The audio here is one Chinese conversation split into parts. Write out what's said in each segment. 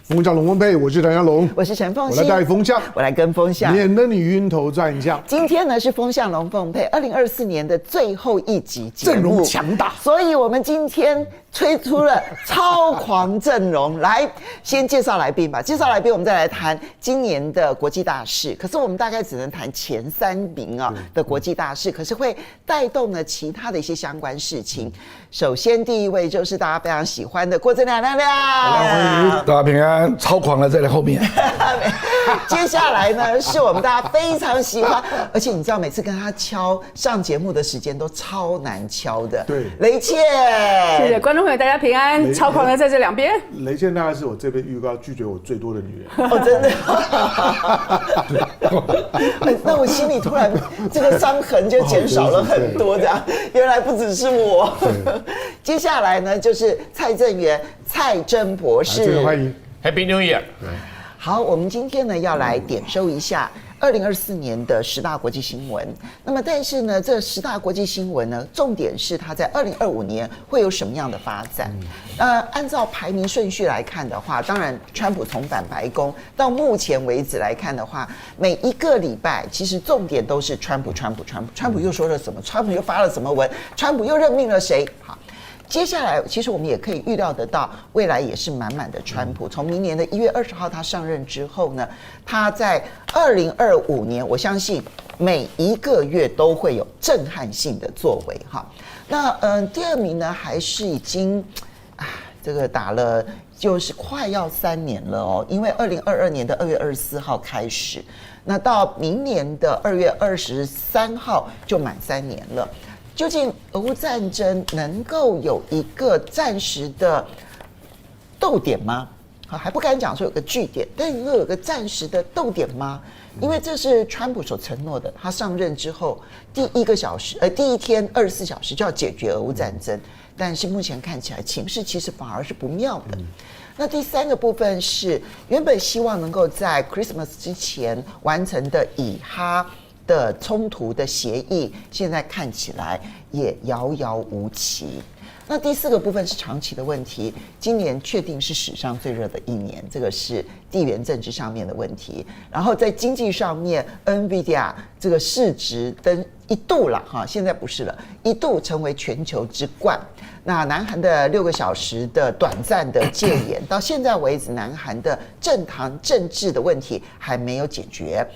风向龙凤配，我是唐湘龙，我是陈凤馨，我来带风向，我来跟风向，免得你晕头转向。今天呢是风向龙凤配2024年的最后一集节目，阵容强大，所以我们今天推出了超狂阵容。来，先介绍来宾吧。介绍来宾，我们再来谈今年的国际大事。可是我们大概只能谈前3名的国际大事，可是会带动了其他的一些相关事情。首先，第一位就是大家非常喜欢的郭正亮亮亮，大家平安，超狂了，在后面。接下来呢，是我们大家非常喜欢，而且你知道，每次跟他敲上节目的时间都超难敲的。对，雷倩，谢谢观众朋友，大家平安。超狂的在这两边。雷倩大概是我这边预告拒绝我最多的女人。哦，真的。那我心里突然这个伤痕就减少了很多，这样原来不只是我。接下来呢，就是蔡正元、蔡真博士，欢迎 ，Happy New Year。好，我们今天呢要来点收一下2024年的10大国际新闻。那么，但是呢，这10大国际新闻呢，重点是它在2025年会有什么样的发展？按照排名顺序来看的话，当然，川普重返白宫到目前为止来看的话，每一个礼拜其实重点都是川普又说了什么？川普又发了什么文？川普又任命了谁？好。接下来，其实我们也可以预料得到，未来也是满满的川普。从明年的1月20号他上任之后呢，他在2025年，我相信每一个月都会有震撼性的作为哈。那第2名呢，还是已经这个打了就是快要3年了哦，因为2022年的2月24号开始，那到明年的2月23号就满3年了。究竟俄乌战争能够有一个暂时的逗点吗？还不敢讲说有个据点，但能够有个暂时的逗点吗？因为这是川普所承诺的，他上任之后第一天24小时就要解决俄乌战争，但是目前看起来情势其实反而是不妙的。那第3个部分是原本希望能够在 Christmas 之前完成的以哈的冲突的协议，现在看起来也遥遥无期。那第4个部分是长期的问题，今年确定是史上最热的一年，这个是地缘政治上面的问题。然后在经济上面 ，NVIDIA 这个市值一度了哈，现在不是了，一度成为全球之冠。那南韩的6个小时的短暂的戒严，到现在为止，南韩的政治的问题还没有解决。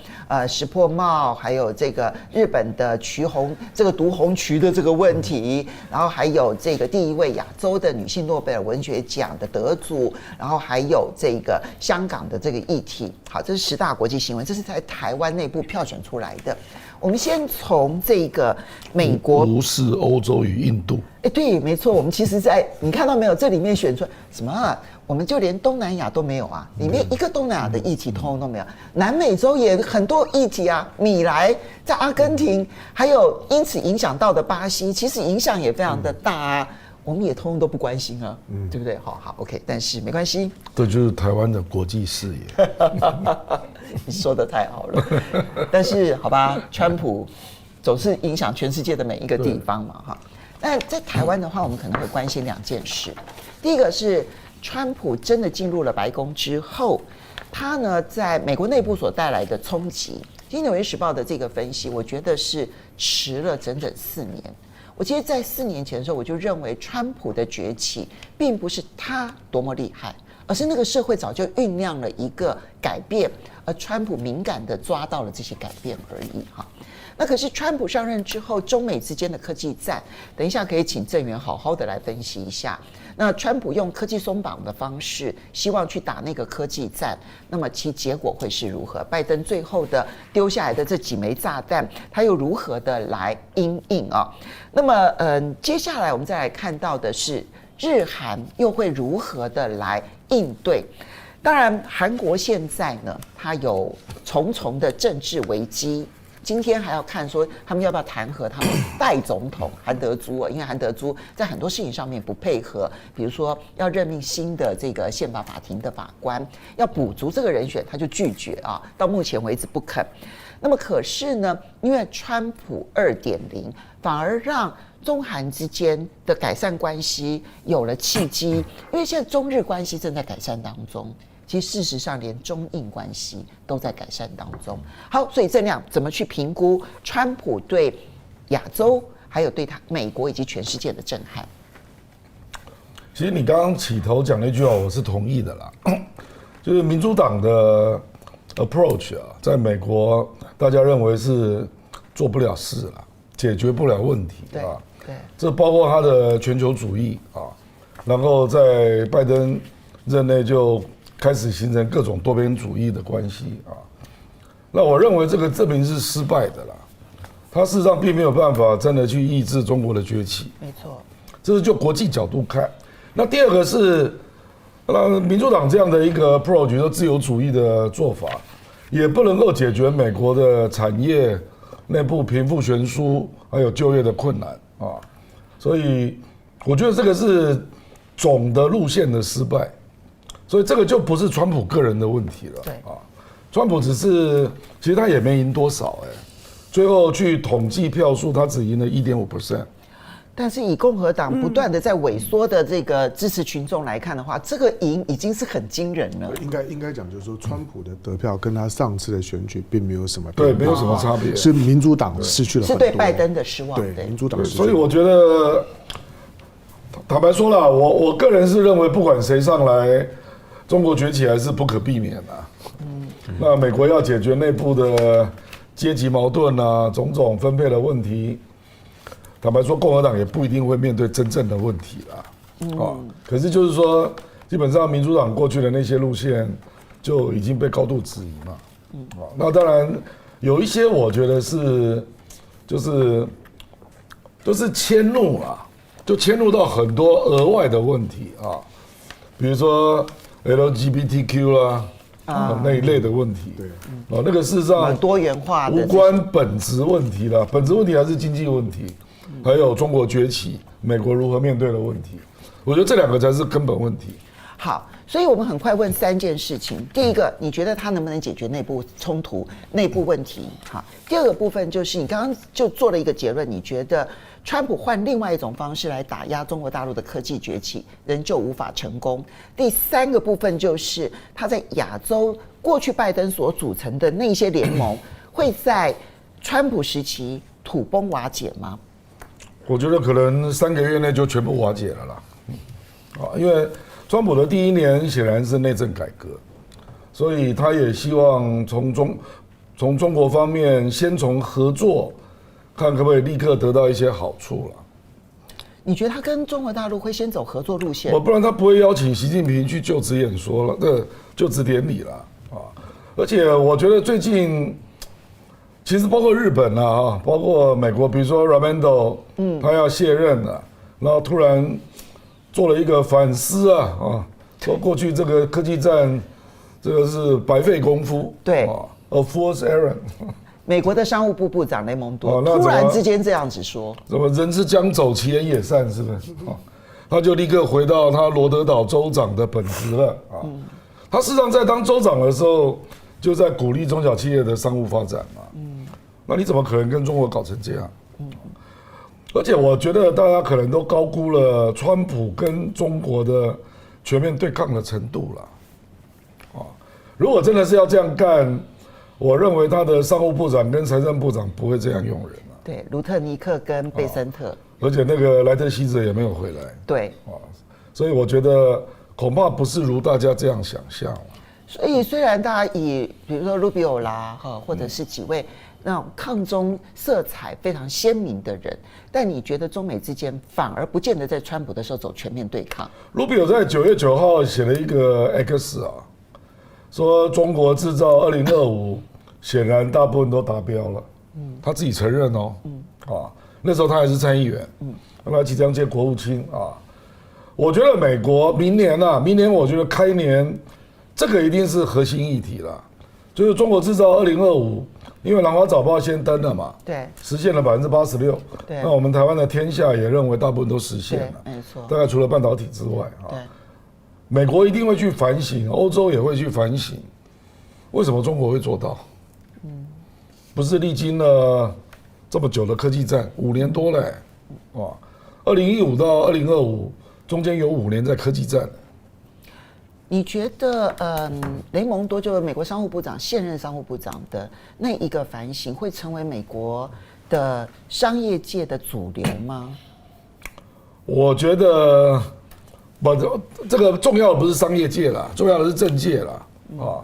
石破茂，还有这个日本的独红渠的这个问题，然后还有这个第1位亚洲的女性诺贝尔文学奖的得主，然后还有这个香港的这个议题。好，这是10大国际新闻，这是在台湾内部票选出来的。我们先从这个美国、无视欧洲与印度。对，没错，我们其实你看到没有？这里面选出来什么啊？我们就连东南亚都没有啊，里面一个东南亚的议题通通都没有。南美洲也很多议题啊，米莱在阿根廷，还有因此影响到的巴西，其实影响也非常的大啊。我们也通通都不关心啊，对不对？好 ，OK， 但是没关系，这就是台湾的国际视野。你说的太好了，但是好吧，川普总是影响全世界的每一个地方嘛，哈。那在台湾的话，我们可能会关心2件事。第一个是川普真的进入了白宫之后，他呢在美国内部所带来的冲击。今天《纽约时报》的这个分析，我觉得是迟了整整4年。我其实，在4年前的时候，我就认为川普的崛起并不是他多么厉害，而是那个社会早就酝酿了一个改变，而川普敏感地抓到了这些改变而已哈。那可是川普上任之后，中美之间的科技战，等一下可以请正元好好的来分析一下。那川普用科技松绑的方式，希望去打那个科技战，那么其结果会是如何？拜登最后的丢下来的这几枚炸弹，他又如何的来因应啊？那么接下来我们再来看到的是日韩又会如何的来应对？当然，韩国现在呢，它有重重的政治危机。今天还要看说他们要不要弹劾他们代总统韩德洙，因为韩德洙在很多事情上面不配合，比如说要任命新的这个宪法法庭的法官，要补足这个人选，他就拒绝啊，到目前为止不肯。那么可是呢，因为川普2.0反而让中韩之间的改善关系有了契机，因为现在中日关系正在改善当中。其实事实上连中印关系都在改善当中。好，所以郑亮怎么去评估川普对亚洲，还有对他美国以及全世界的震撼？其实你刚刚起头讲那句话，我是同意的啦，就是民主党的 approach 啊，在美国大家认为是做不了事了，解决不了问题啊。对，这包括他的全球主义啊，然后在拜登任内就开始形成各种多边主义的关系啊。那我认为这个证明是失败的啦，他事实上并没有办法真的去抑制中国的崛起。没错，这是就国际角度看。那第二个是，民主党这样的一个 approach， 说自由主义的做法，也不能够解决美国的产业内部贫富悬殊还有就业的困难啊。所以我觉得这个是总的路线的失败，所以这个就不是川普个人的问题了。对啊，川普只是其实他也没赢多少最后去统计票数，他只赢了1.5%。但是以共和党不断的在萎缩的这个支持群众来看的话，这个赢已经是很惊人了。应该讲就是说，川普的得票跟他上次的选举并没有什么变化，对，没有什么差别。是民主党失去了很多，是对拜登的失望。对，民主党失去了。所以我觉得，坦白说啦，我个人是认为，不管谁上来，中国崛起还是不可避免的。那美国要解决内部的阶级矛盾啊，种种分配的问题。坦白说，共和党也不一定会面对真正的问题啦。可是就是说，基本上民主党过去的那些路线就已经被高度质疑嘛。那当然有一些我觉得是，就是迁怒啊，就迁怒到很多额外的问题啊，比如说 LGBTQ 啦。那一类的问题，对，那个事实上多元化的无关本质问题啦，本质问题还是经济问题，还有中国崛起，美国如何面对的问题，我觉得这两个才是根本问题。好，所以我们很快问3件事情。第一个，你觉得他能不能解决内部冲突、内部问题？好，第二个部分就是你刚刚就做了一个结论，你觉得川普换另外一种方式来打压中国大陆的科技崛起，仍旧无法成功。第3个部分就是他在亚洲过去拜登所组成的那些联盟，会在川普时期土崩瓦解吗？我觉得可能3个月内就全部瓦解了啦。因为川普的第1年显然是内政改革，所以他也希望从中国方面先从合作，看可不可以立刻得到一些好处了。你觉得他跟中国大陆会先走合作路线？不然他不会邀请习近平去就职演说了，就职典礼了啊！而且我觉得最近，其实包括日本啊，包括美国，比如说 Raimondo，他要卸任了，然后突然做了一个反思啊，说过去这个科技战，这个是白费功夫，对，a fool's errand。美国的商务部部长雷蒙多突然之间这样子说：“怎么人之将走，其言也善，是不是？”他就立刻回到他罗德岛州长的本职了啊。他事实上在当州长的时候，就在鼓励中小企业的商务发展嘛。那你怎么可能跟中国搞成这样？而且我觉得大家可能都高估了川普跟中国的全面对抗的程度了。如果真的是要这样干，我认为他的商务部长跟财政部长不会这样用人了。对，卢特尼克跟贝森特，而且那个莱特希泽也没有回来。对，所以我觉得恐怕不是如大家这样想象。所以虽然大家以比如说 Rubio 啦，或者是几位那种抗中色彩非常鲜明的人，但你觉得中美之间反而不见得在川普的时候走全面对抗。Rubio 在9月9号写了一个 X 说中国制造2025显然大部分都达标了，他自己承认那时候他还是参议员，他即将接国务卿我觉得美国明年我觉得开年这个一定是核心议题了，就是中国制造2025，因为南华早报先登了嘛，对，实现了86%，对，那我们台湾的天下也认为大部分都实现了，没错，大概除了半导体之外对。美国一定会去反省，欧洲也会去反省，为什么中国会做到？不是历经了这么久的科技战，5年多了，2015到2025中间有5年在科技战。你觉得雷蒙多就是美国商务部长现任商务部长的那一个反省，会成为美国的商业界的主流吗？我觉得不，这个重要的不是商业界啦，重要的是政界啦啊。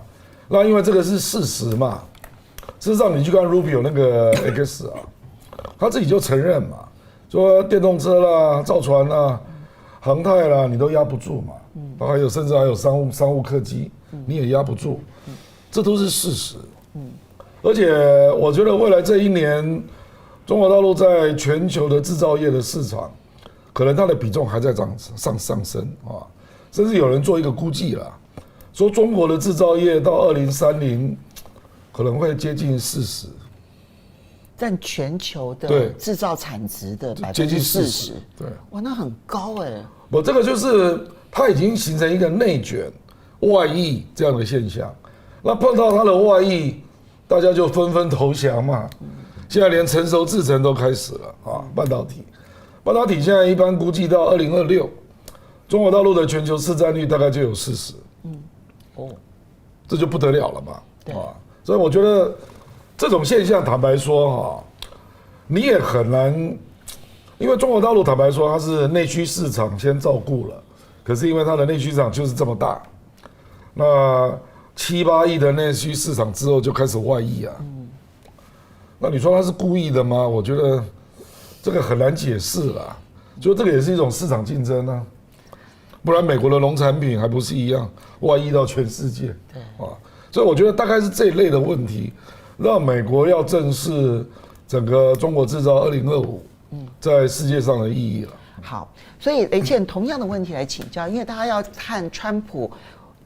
那因为这个是事实嘛，事实上你去看 Rubio 那个 X 啊，他自己就承认嘛，说电动车啦、造船啦、航太啦，你都压不住嘛。甚至还有商务客机，你也压不住，这都是事实。而且我觉得未来这一年，中国大陆在全球的制造业的市场，可能它的比重还在上升啊，甚至有人做一个估计啦，说中国的制造业到2030可能会接近40%，占全球的制造产值的接近40%。对，哇，那很高哎。不，这个就是它已经形成一个内卷、外溢这样的现象。那碰到它的外溢，大家就纷纷投降嘛。现在连成熟制程都开始了啊，半导体现在一般估计到2026，中国大陆的全球市占率大概就有40%。这就不得了了嘛。对啊，所以我觉得这种现象，坦白说哈，你也很难，因为中国大陆坦白说它是内需市场先照顾了，可是因为它的内需市场就是这么大，那7、8亿的内需市场之后就开始外溢啊。那你说它是故意的吗？我觉得这个很难解释啦，就这个也是一种市场竞争啊，不然美国的农产品还不是一样外溢到全世界？对啊，所以我觉得大概是这一类的问题，让美国要正视整个中国制造2025在世界上的意义了。好，所以雷倩同样的问题来请教，因为大家要看川普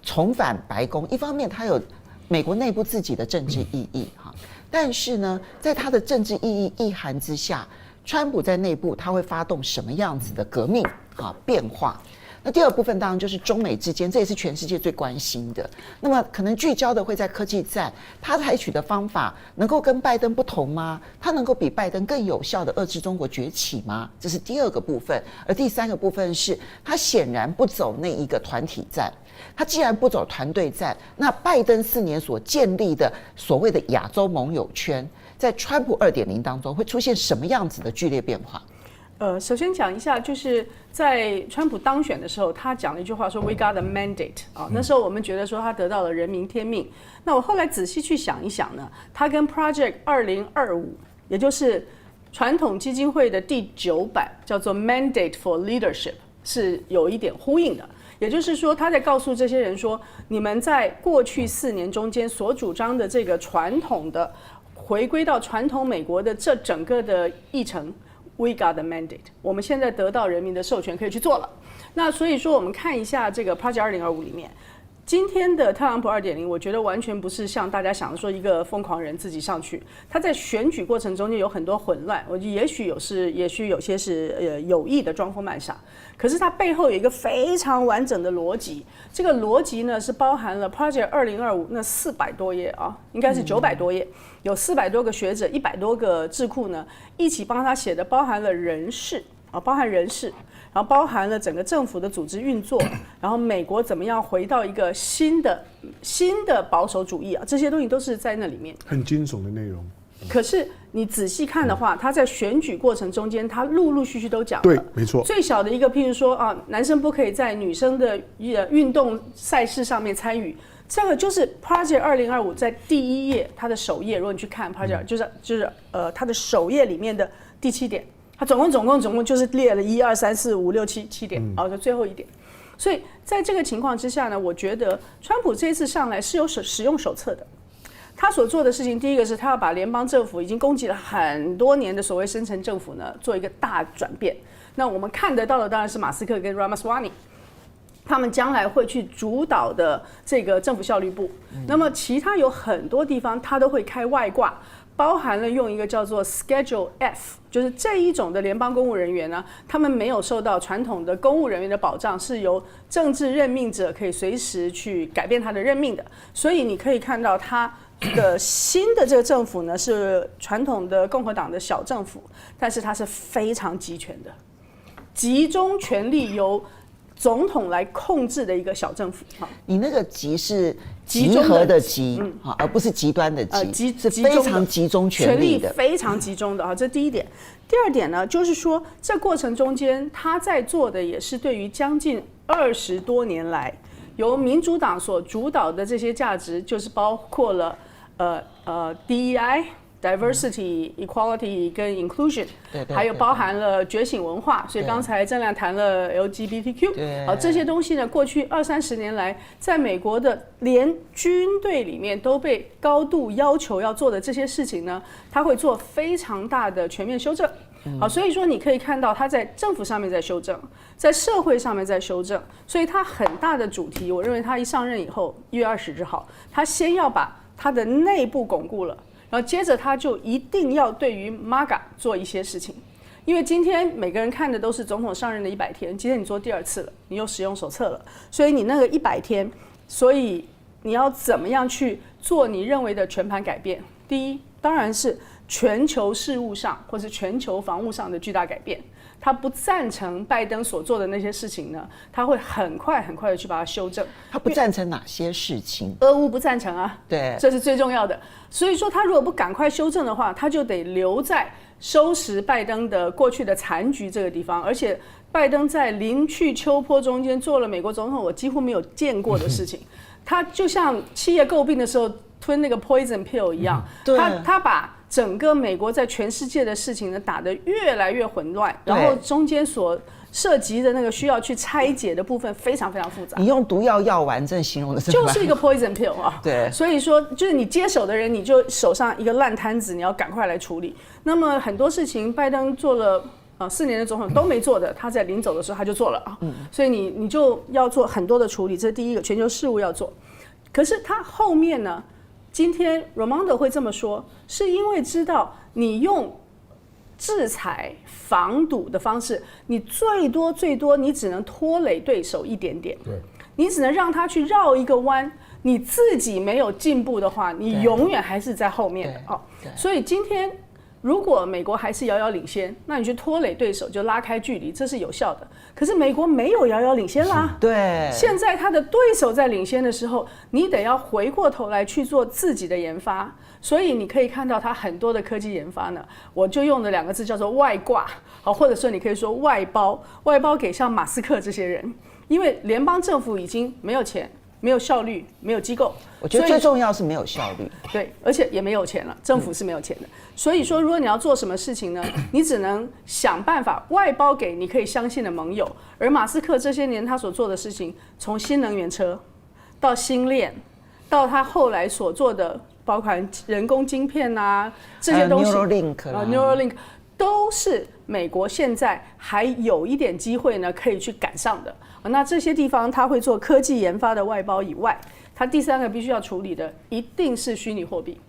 重返白宫，一方面他有美国内部自己的政治意义哈，但是呢，在他的政治意涵之下，川普在内部他会发动什么样子的革命啊变化？那第二部分当然就是中美之间，这也是全世界最关心的。那么可能聚焦的会在科技战，他采取的方法能够跟拜登不同吗？他能够比拜登更有效的遏制中国崛起吗？这是第二个部分。而第三个部分是，他显然不走那一个团体战。他既然不走团队战，那拜登4年所建立的所谓的亚洲盟友圈，在川普2.0当中会出现什么样子的剧烈变化？首先讲一下，就是在川普当选的时候，他讲了一句话说 "We got a mandate" 啊，那时候我们觉得说他得到了人民天命。那我后来仔细去想一想呢，他跟 Project 2025，也就是传统基金会的第9版，叫做 Mandate for Leadership， 是有一点呼应的。也就是说，他在告诉这些人说，你们在过去4年中间所主张的这个传统的回归到传统美国的这整个的议程。We got the mandate， 我们现在得到人民的授权可以去做了。那所以说，我们看一下这个 Project 2025里面，今天的特朗普2.0，我觉得完全不是像大家想的说一个疯狂人自己上去。他在选举过程中间有很多混乱，我觉得也许有些是有意的装疯卖傻，可是它背后有一个非常完整的逻辑。这个逻辑呢是包含了 Project 2025那400多页啊，应该是900多页。有400多个学者，100多个智库呢，一起帮他写的，包含了人事啊，包含人事，然后包含了整个政府的组织运作，然后美国怎么样回到一个新的保守主义啊，这些东西都是在那里面。很惊悚的内容。可是你仔细看的话，他在选举过程中间，他陆续都讲了。对，没错。最小的一个，譬如说啊，男生不可以在女生的运动赛事上面参与。这个就是 Project 2025在第1页，它的首页，如果你去看 Project，就是它的首页里面的第7点，它总共就是列了1、2、3、4、5、6、7点，然后就最后1点。所以在这个情况之下呢，我觉得川普这一次上来是有使用手册的。他所做的事情，第一个是他要把联邦政府已经攻击了很多年的所谓深层政府呢，做一个大转变。那我们看得到的当然是马斯克跟 Ramaswamy。他们将来会去主导的这个政府效率部，那么其他有很多地方他都会开外挂，包含了用一个叫做 Schedule F， 就是这一种的联邦公务人员呢，他们没有受到传统的公务人员的保障，是由政治任命者可以随时去改变他的任命的，所以你可以看到他的新的这个政府呢是传统的共和党的小政府，但是它是非常集权的，集中权力由总统来控制的一个小政府。你那个集是集合的集，而不是极端的集，是非常集中权力的，非常集中的啊，这第一点。第二点呢，就是说这过程中间他在做的也是对于将近20多年来由民主党所主导的这些价值，就是包括了DEI。Diversity, Equality 跟 Inclusion， 还有包含了觉醒文化，所以刚才郑亮谈了 LGBTQ， 这些东西呢，过去20-30年来，在美国的连军队里面都被高度要求要做的这些事情呢，他会做非常大的全面修正。好，所以说你可以看到他在政府上面在修正，在社会上面在修正，所以他很大的主题，我认为他一上任以后，1月20日好，他先要把他的内部巩固了。然后接着他就一定要对于 MAGA 做一些事情，因为今天每个人看的都是总统上任的100天，今天你做第2次了，你又使用手册了，所以你那个100天，所以你要怎么样去做你认为的全盘改变？第一，当然是全球事务上或是全球防务上的巨大改变。他不赞成拜登所做的那些事情呢，他会很快的去把它修正。他不赞成哪些事情？俄乌不赞成啊，对，这是最重要的。所以说，他如果不赶快修正的话，他就得留在收拾拜登的过去的残局这个地方。而且，拜登在临去秋波中间做了美国总统我几乎没有见过的事情。他就像企业诟病的时候吞那个 poison pill 一样，他把整个美国在全世界的事情呢打得越来越混乱，然后中间所涉及的那个需要去拆解的部分非常非常复杂。你用毒药药丸真的形容的就是一个 poison pill 啊。对，所以说就是你接手的人，你就手上一个烂摊子，你要赶快来处理。那么很多事情拜登做了4年的总统都没做的，他在临走的时候他就做了啊。所以你就要做很多的处理，这是第一个，全球事务要做。可是他后面呢？今天 Raimondo 会这么说，是因为知道你用制裁、防堵的方式，你最多你只能拖累对手一点点，你只能让他去绕一个弯，你自己没有进步的话，你永远还是在后面的哦。所以今天如果美国还是遥遥领先，那你去拖累对手，就拉开距离，这是有效的。可是美国没有遥遥领先啦，对，现在他的对手在领先的时候，你得要回过头来去做自己的研发。所以你可以看到他很多的科技研发呢，我就用了2个字叫做外挂，好，或者说你可以说外包给像马斯克这些人，因为联邦政府已经没有钱。没有效率，没有机构。我觉得最重要是没有效率。对，而且也没有钱了，政府是没有钱的。所以说，如果你要做什么事情呢，你只能想办法外包给你可以相信的盟友。而马斯克这些年他所做的事情，从新能源车到星链，到他后来所做的，包含人工晶片啊这些东西 ，Neuralink 都是美国现在还有一点机会呢，可以去赶上的。那这些地方他会做科技研发的外包以外，他第3个必须要处理的一定是虚拟货币，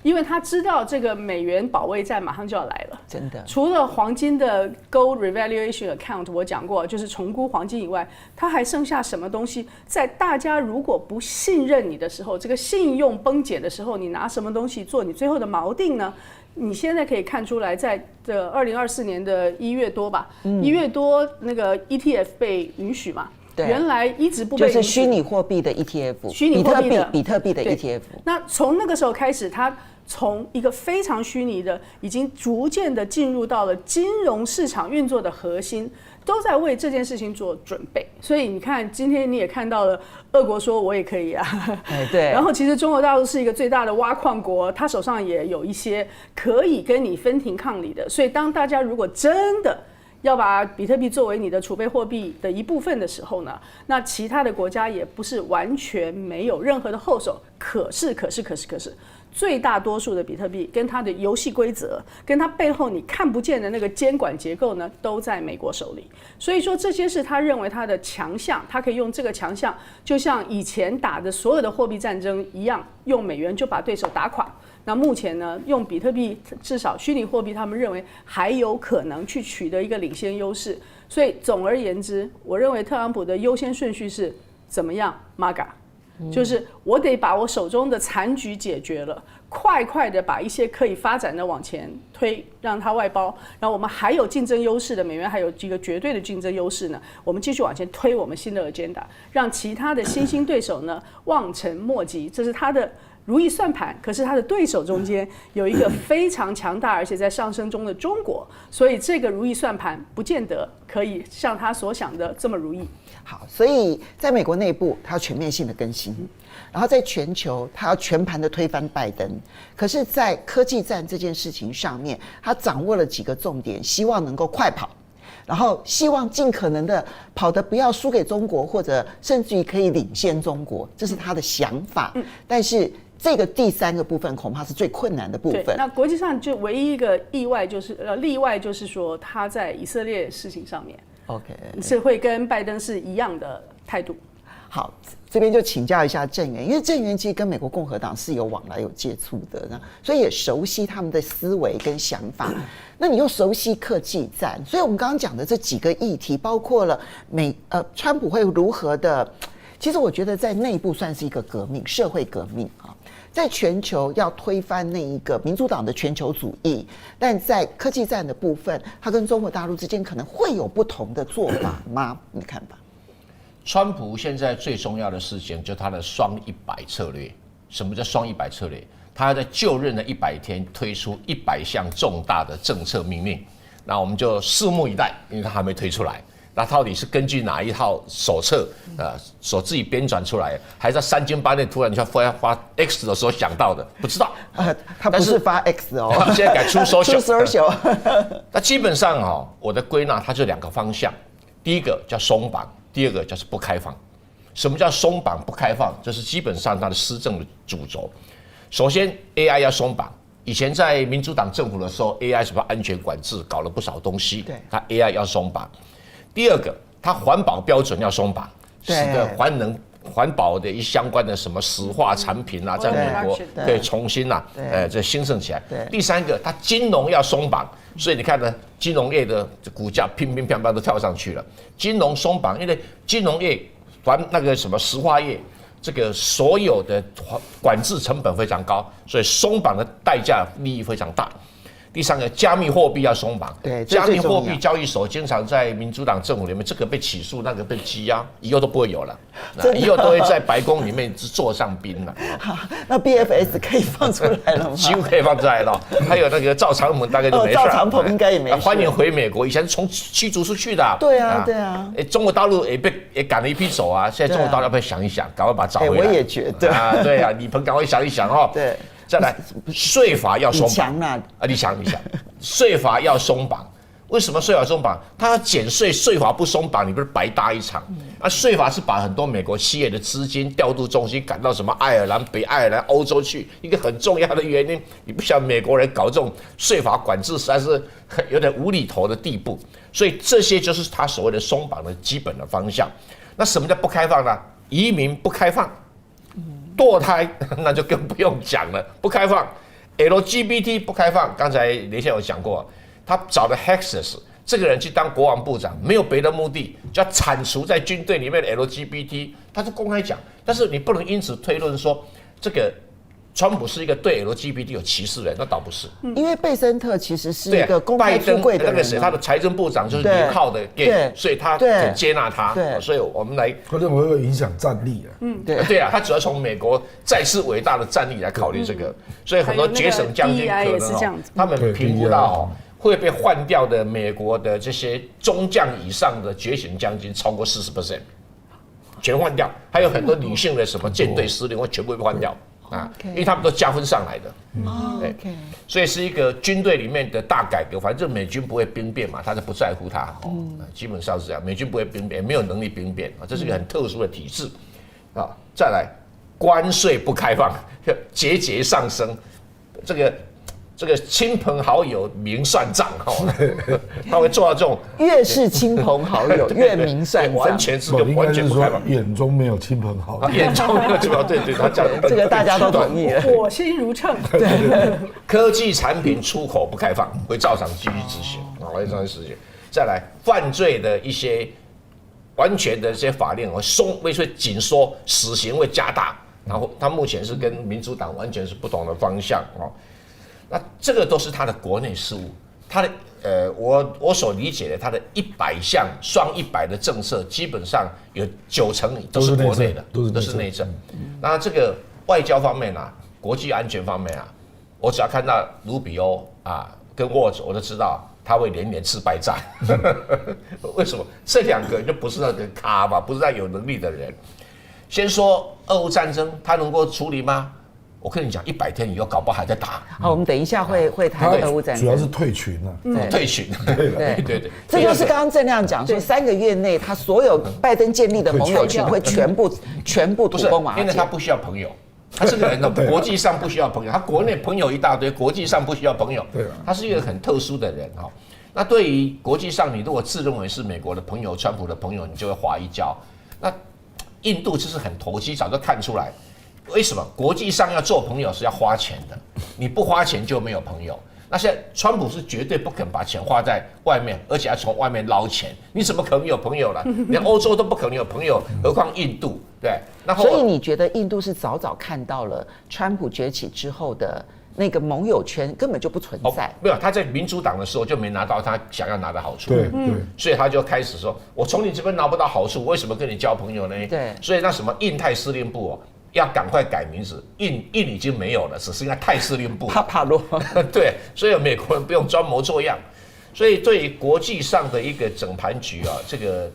因为他知道这个美元保卫战马上就要来了。真的，除了黄金的 Gold Revaluation Account 我讲过，就是重估黄金以外，它还剩下什么东西？在大家如果不信任你的时候，这个信用崩解的时候，你拿什么东西做你最后的锚定呢？你现在可以看出来，在2024年的1月多吧，1月多那个 ETF 被允许嘛，原来一直不被允许，就是虚拟货币的 ETF， 虚拟货币的比特币的 ETF。那从那个时候开始，它从一个非常虚拟的，已经逐渐的进入到了金融市场运作的核心，都在为这件事情做准备。所以你看，今天你也看到了，俄国说我也可以啊，对。然后其实中国大陆是一个最大的挖矿国，他手上也有一些可以跟你分庭抗礼的。所以当大家如果真的要把比特币作为你的储备货币的一部分的时候呢，那其他的国家也不是完全没有任何的后手。可是，最大多数的比特币跟它的游戏规则，跟它背后你看不见的那个监管结构呢，都在美国手里。所以说这些是他认为他的强项，他可以用这个强项，就像以前打的所有的货币战争一样，用美元就把对手打垮。那目前呢，用比特币，至少虚拟货币，他们认为还有可能去取得一个领先优势。所以总而言之，我认为特朗普的优先顺序是怎么样 ？MAGA。就是我得把我手中的残局解决了，快的把一些可以发展的往前推，让它外包，然后我们还有竞争优势的，美元还有几个绝对的竞争优势呢，我们继续往前推我们新的 agenda， 让其他的新兴对手呢望尘莫及，这是他的如意算盘。可是他的对手中间有一个非常强大而且在上升中的中国，所以这个如意算盘不见得可以像他所想的这么如意。好，所以在美国内部，它要全面性的更新，然后在全球，它要全盘的推翻拜登。可是，在科技战这件事情上面，他掌握了几个重点，希望能够快跑，然后希望尽可能的跑得不要输给中国，或者甚至于可以领先中国，这是他的想法。但是这个第三个部分恐怕是最困难的部分。那国际上就唯一一个例外就是说他在以色列事情上面 ，OK， 是会跟拜登是一样的态度。好，这边就请教一下郑源，因为郑源其实跟美国共和党是有往来、有接触的，所以也熟悉他们的思维跟想法。那你又熟悉科技战，所以我们刚刚讲的这几个议题，包括了川普会如何的，其实我觉得在内部算是一个革命，社会革命啊。在全球要推翻那一个民主党的全球主义，但在科技战的部分，它跟中国大陆之间可能会有不同的做法吗？你看吧。川普现在最重要的事情就是他的双100策略。什么叫双100策略？他要在就任的100天推出100项重大的政策命令。那我们就拭目以待，因为他还没推出来。那到底是根据哪一套手册所自己编纂出来，还是在3更8练突然就发 X 的时候想到的？不知道。他不是发 X 哦，现在改出 social。那基本上我的归纳它就2个方向，第一个叫松绑。第二个就是不开放。什么叫松绑不开放？这是基本上它的施政的主轴。首先 AI 要松绑，以前在民主党政府的时候 AI 什么安全管制搞了不少东西，它 AI 要松绑。第二个，它环保标准要松绑，使得环保的一相关的什么石化产品啊，在美国可以重新这兴盛起来。第三个，它金融要松绑，所以你看呢，金融业的股价乒乒乓乓都跳上去了。金融松绑，因为金融业那个什么石化业，这个所有的管制成本非常高，所以松绑的代价利益非常大。第三个，加密货币要松绑。对，加密货币交易所经常在民主党政府里面，这个被起诉，那个被羁押，以后都不会有了。以后都会在白宫里面座上宾了。那 BFS 可以放出来了吗？几乎可以放出来了。还有那个赵长鹏大概就没事。赵长鹏应该也没事。欢迎回美国，以前是从驱逐出去的。对啊，对啊。中国大陆也赶了一批走啊。现在中国大陆要不要想一想，赶快把它找回来？我也觉得啊，对啊，李鹏赶快想一想哦。对。再来，税法要松绑。你想，税法要松绑。为什么税法松绑？他要减税，税法不松绑，你不是白搭一场？税法是把很多美国企业的资金调度中心赶到什么爱尔兰、北爱尔兰、欧洲去，一个很重要的原因。你不想美国人搞这种税法管制，实在是有点无厘头的地步。所以这些就是他所谓的松绑的基本的方向。那什么叫不开放呢？移民不开放。堕胎那就更不用讲了，不开放 ；LGBT 不开放。刚才连先有讲过，他找的 Hexas 这个人去当国防部长，没有别的目的，就要铲除在军队里面的 LGBT， 他是公开讲。但是你不能因此推论说这个川普是一个对 LGBT 有歧视的人，那倒不是。因为贝森特其实是一个公开出柜的人，那个谁，他的财政部长就是零号的 gay， 所以他很接纳他。所以我们来，他认为会影响战力啊。对啊，他主要从美国再次伟大的战力来考虑这个，所以很多节省将军可能他们评估到会被换掉的美国的这些中将以上的觉醒将军超过40%，全换掉。还有很多女性的什么舰队司令会全部被换掉。因为他们都加分上来的，所以是一个军队里面的大改革。反正美军不会兵变嘛，他就不在乎他，基本上是这样。美军不会兵变，也没有能力兵变，这是一个很特殊的体制啊。再来，关税不开放，节节上升，这个亲朋好友明算账，他会做到这种越是亲朋好友越明算账，完全是个完全不开放，眼中没有亲朋好友，眼中没有亲朋，对，他这样，这个大家都同意了。火星如秤，对，科技产品出口不开放，会照常继续执行，会照常实行。再来，犯罪的一些完全的这些法令会紧缩，死刑会加大。然后他目前是跟民主党完全是不同的方向哦。那这个都是他的国内事务，他的我所理解的，他的100项双100的政策，基本上有90%都是国内的，都是内政。那这个外交方面啊，国际安全方面啊，我只要看到卢比欧啊跟沃兹，我就知道他会连连吃败仗。为什么？这2个就不是那个咖嘛，不是那有能力的人。先说俄乌战争，他能够处理吗？我跟你讲，100天以后搞不好还在打。好，我们等一下会谈俄乌战争，主要是退群啊，退群。对，这就是刚刚郑亮讲说，3个月内他所有拜登建立的盟友群会全部土崩瓦解，因为他不需要朋友。他这个人呢，国际上不需要朋友，他国内朋友一大堆，国际上不需要朋友。他是一个很特殊的人哈。那对于国际上，你如果自认为是美国的朋友、川普的朋友，你就会滑一跤。那印度就是很投机，早就看出来。为什么国际上要做朋友是要花钱的？你不花钱就没有朋友。那现在川普是绝对不肯把钱花在外面，而且要从外面捞钱，你怎么可能有朋友了？连欧洲都不可能有朋友，何况印度？对，所以你觉得印度是早早看到了川普崛起之后的那个盟友圈根本就不存在？没有，他在民主党的时候就没拿到他想要拿的好处，对，所以他就开始说：“我从你这边拿不到好处，为什么跟你交朋友呢？”对，所以那什么印太司令部哦。要赶快改名字，印已经没有了，只剩下太司令部。帕帕洛。对，所以美国人不用装模作样。所以对于国际上的一个整盘局啊，这个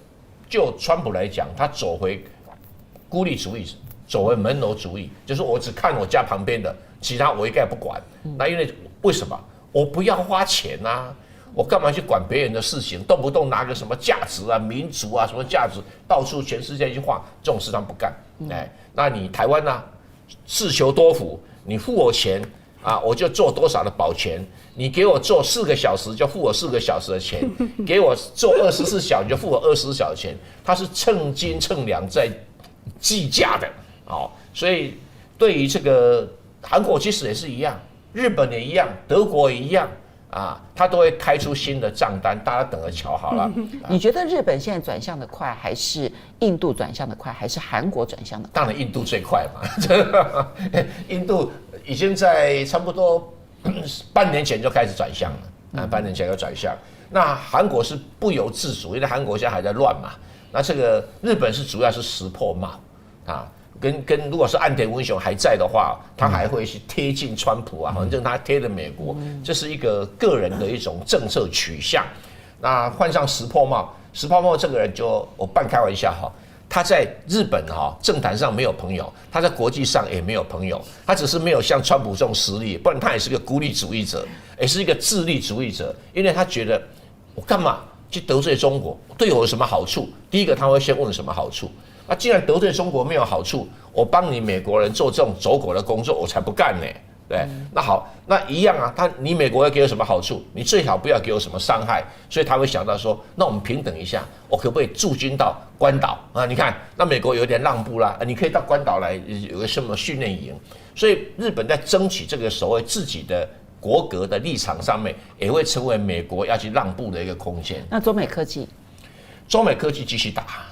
就川普来讲，他走回孤立主义，走回门楼主义，就是我只看我家旁边的，其他我一概不管。那因为什么？我不要花钱啊。我干嘛去管别人的事情？动不动拿个什么价值啊、民族啊、什么价值，到处全世界去晃，这种事他不干。那你台湾呢、啊？自求多福，你付我钱啊，我就做多少的保全。你给我做4个小时，就付我4个小时的钱；给我做24小时，就付我24小时的钱。它是称斤称两在计价的哦。所以对于这个韩国其实也是一样，日本也一样，德国也一样。他都会开出新的账单，大家等着瞧好了。你觉得日本现在转向的快，还是印度转向的快，还是韩国转向的快？当然印度最快嘛，印度已经在差不多半年前就开始转向了，半年前就转向。那韩国是不由自主，因为韩国现在还在乱嘛。那这个日本是主要是识破帽啊。跟如果是岸田文雄还在的话，他还会去贴近川普啊，反正他贴了美国，这是一个个人的一种政策取向。那换上石破茂这个人就我半开玩笑哈，他在日本哈政坛上没有朋友，他在国际上也没有朋友，他只是没有像川普这种实力，不然他也是个孤立主义者，也是一个自立主义者，因为他觉得我干嘛去得罪中国，对我有什么好处？第一个他会先问什么好处。那既然得罪中国没有好处，我帮你美国人做这种走狗的工作，我才不干呢。对，那好，那一样啊，你美国要给我什么好处？你最好不要给我什么伤害，所以他会想到说，那我们平等一下，我可不可以驻军到关岛啊？你看，那美国有点让步啦，你可以到关岛来有个什么训练营，所以日本在争取这个所谓自己的国格的立场上面，也会成为美国要去让步的一个空间。那中美科技继续打。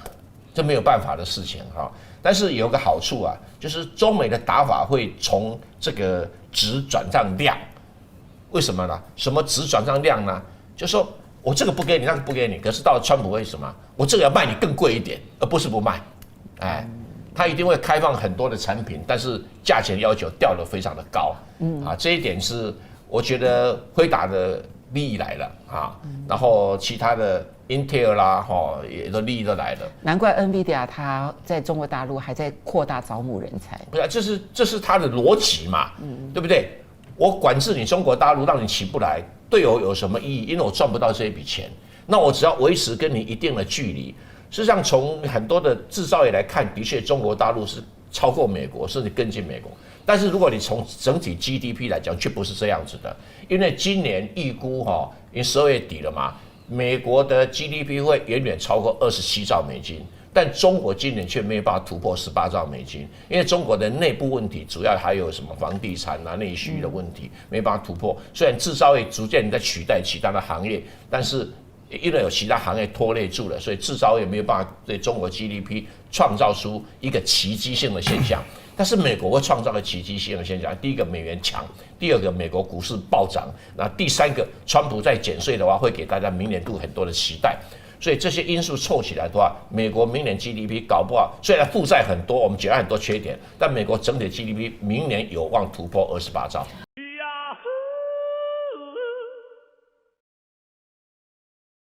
这没有办法的事情哈，但是有个好处啊，就是中美的打法会从这个质转上量，为什么呢？什么质转上量呢？就说我这个不给你，那个不给你，可是到了川普会什么？我这个要卖你更贵一点，而不是不卖，他一定会开放很多的产品，但是价钱要求调得非常的高，这一点是我觉得辉达的利益来了啊，然后其他的。Intel 啦，也都利益都来了。难怪 NVIDIA 它在中国大陆还在扩大招募人才。不是，这是它的逻辑嘛，对不对？我管制你中国大陆，让你起不来，对我有什么意义？因为我赚不到这一笔钱。那我只要维持跟你一定的距离。事实上，从很多的制造业来看，的确中国大陆是超过美国，甚至跟进美国。但是如果你从整体 GDP 来讲，却不是这样子的。因为今年预估因为12月底了嘛。美国的 GDP 会远远超过27兆美金，但中国今年却没有办法突破18兆美金，因为中国的内部问题主要还有什么房地产啊、内需的问题，没办法突破。虽然制造业逐渐在取代其他的行业，但是因为有其他行业拖累住了，所以制造业没有办法对中国 GDP 创造出一个奇迹性的现象。但是美国会创造个奇迹性的现象，第一个美元强，第二个美国股市暴涨，那第三个川普在减税的话，会给大家明年度很多的期待。所以这些因素凑起来的话，美国明年 GDP 搞不好，虽然负债很多，我们讲了很多缺点，但美国整体 GDP 明年有望突破28兆。